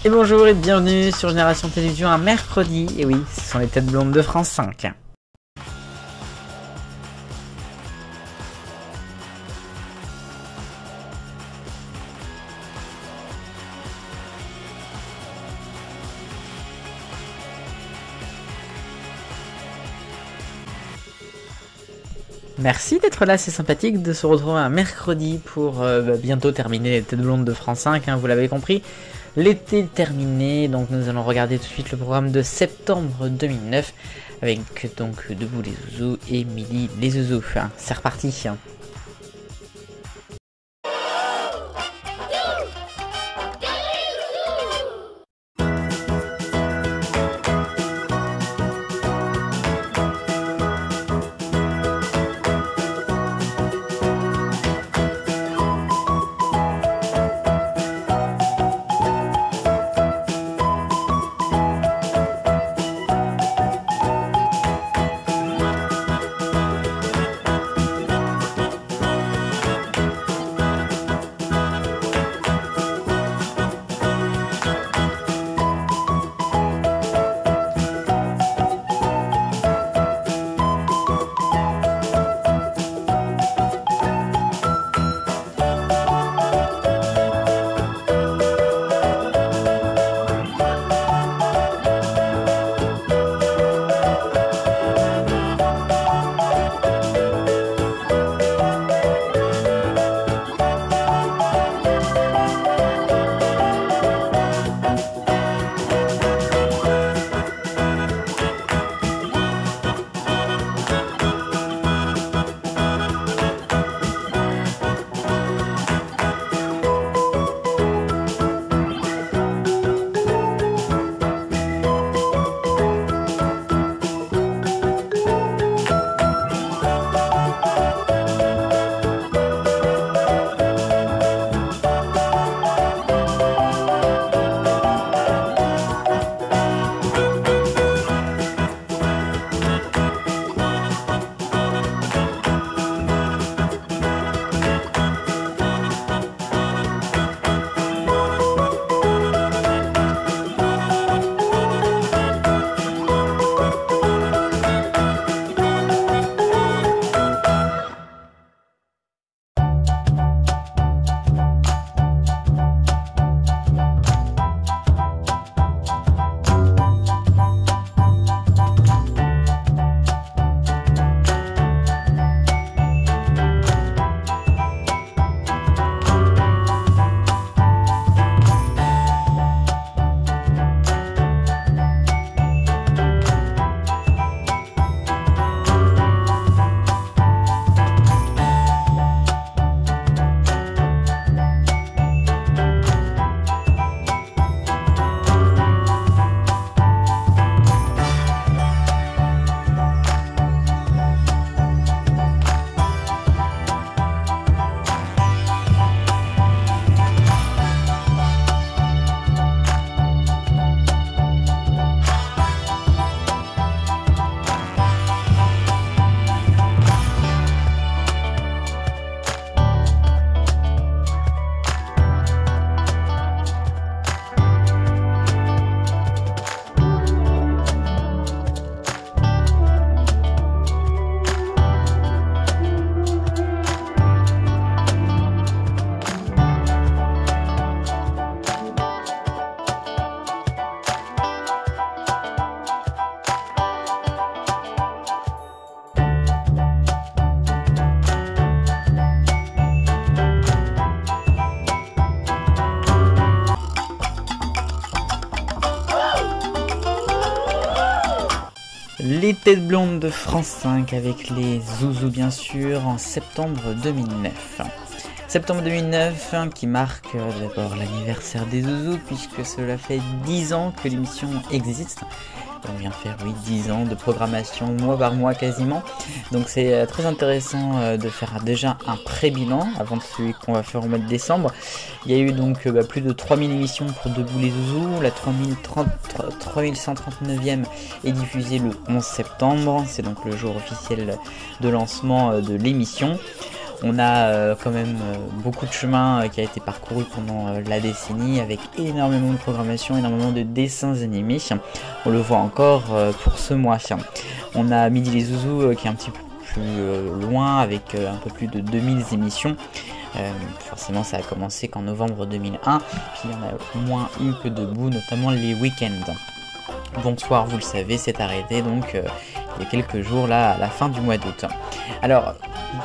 Et bonjour et bienvenue sur Génération Télévision un mercredi. Et oui, ce sont les têtes blondes de France 5. Merci d'être là, c'est sympathique de se retrouver un mercredi pour bientôt terminer les têtes blondes de France 5, vous l'avez compris. L'été terminé, donc nous allons regarder tout de suite le programme de septembre 2009 avec donc Debout les Zouzous et Midi les Zouzous. C'est reparti. Les têtes blondes de France 5 avec les Zouzous bien sûr en septembre 2009. Septembre 2009 qui marque d'abord l'anniversaire des Zouzous puisque cela fait 10 ans que l'émission existe. On vient faire 10 ans de programmation mois par mois quasiment. Donc c'est très intéressant de faire déjà un pré-bilan avant de celui qu'on va faire au mois de décembre. Il y a eu donc plus de 3000 émissions pour Debout les Zouzous. La 3139e est diffusée le 11 septembre. C'est donc le jour officiel de lancement de l'émission. On a quand même beaucoup de chemin qui a été parcouru pendant la décennie, avec énormément de programmation, énormément de dessins animés. On le voit encore pour ce mois. On a Midi les Zouzous qui est un petit peu plus loin, avec un peu plus de 2000 émissions. Forcément ça a commencé qu'en novembre 2001, puis il y en a moins eu que debout, notamment les week-ends. Bonsoir, vous le savez, c'est arrêté donc il y a quelques jours là à la fin du mois d'août. Alors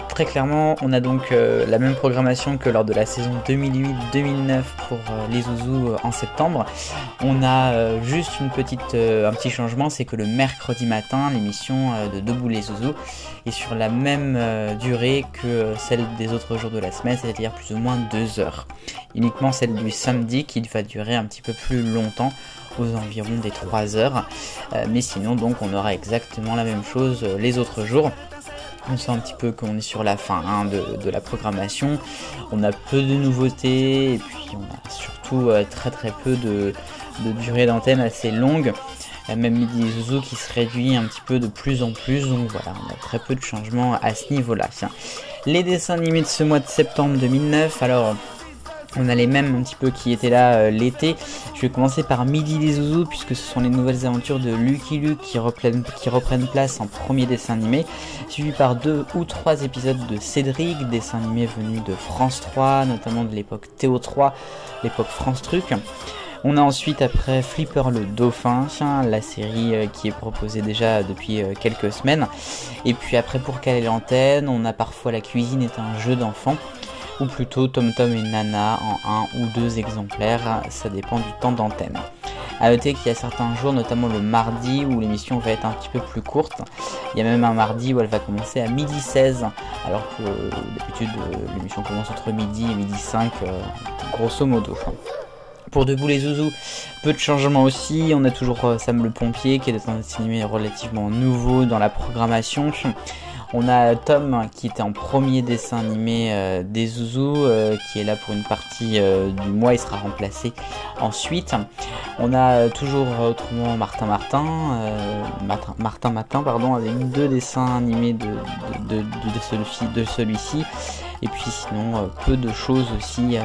très clairement on a donc la même programmation que lors de la saison 2008-2009 pour les Zouzous en septembre. On a juste un petit changement, c'est que le mercredi matin l'émission de Debout les Zouzous est sur la même durée que celle des autres jours de la semaine, c'est-à-dire plus ou moins 2 heures. Uniquement celle du samedi qui va durer un petit peu plus longtemps, aux environs des 3 heures, mais sinon donc on aura exactement la même chose les autres jours. On sent un petit peu qu'on est sur la fin de la programmation, on a peu de nouveautés et puis on a surtout très peu de durée d'antenne assez longue, même Midi les Zouzous qui se réduit un petit peu de plus en plus, donc voilà, on a très peu de changements à ce niveau-là. Les dessins animés de ce mois de septembre 2009, alors on a les mêmes un petit peu qui étaient là l'été. Je vais commencer par Midi les Zouzous puisque ce sont les nouvelles aventures de Lucky Luke qui reprennent place en premier dessin animé, suivi par 2 ou 3 épisodes de Cédric, dessin animé venu de France 3, notamment de l'époque Théo 3, l'époque France Truc. On a ensuite après Flipper le Dauphin, la série qui est proposée déjà depuis quelques semaines. Et puis après pour caler l'antenne, on a parfois La cuisine est un jeu d'enfant, ou plutôt Tom Tom et Nana en 1 ou 2 exemplaires, ça dépend du temps d'antenne. A noter qu'il y a certains jours, notamment le mardi, où l'émission va être un petit peu plus courte. Il y a même un mardi où elle va commencer à 12h16, alors que d'habitude l'émission commence entre midi et 12h05, grosso modo. Pour Debout les Zouzous, peu de changements aussi. On a toujours Sam le Pompier qui est un dessin animé relativement nouveau dans la programmation. On a Tom qui était en premier dessin animé des Zouzous, qui est là pour une partie du mois, il sera remplacé ensuite. On a toujours autrement Martin Matin, avec 2 dessins animés de celui-ci. Et puis sinon peu de choses aussi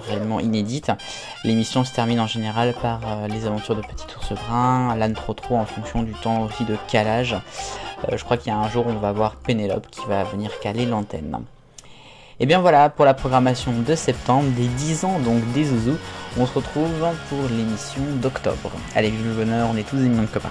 réellement inédites. L'émission se termine en général par les aventures de Petit Ours Brun, l'âne trop en fonction du temps aussi de calage. Je crois qu'il y a un jour où on va voir Pénélope qui va venir caler l'antenne. Et bien voilà pour la programmation de septembre, des 10 ans donc des Zouzous. On se retrouve pour l'émission d'octobre. Allez, vive le bonheur, on est tous des millions de copains.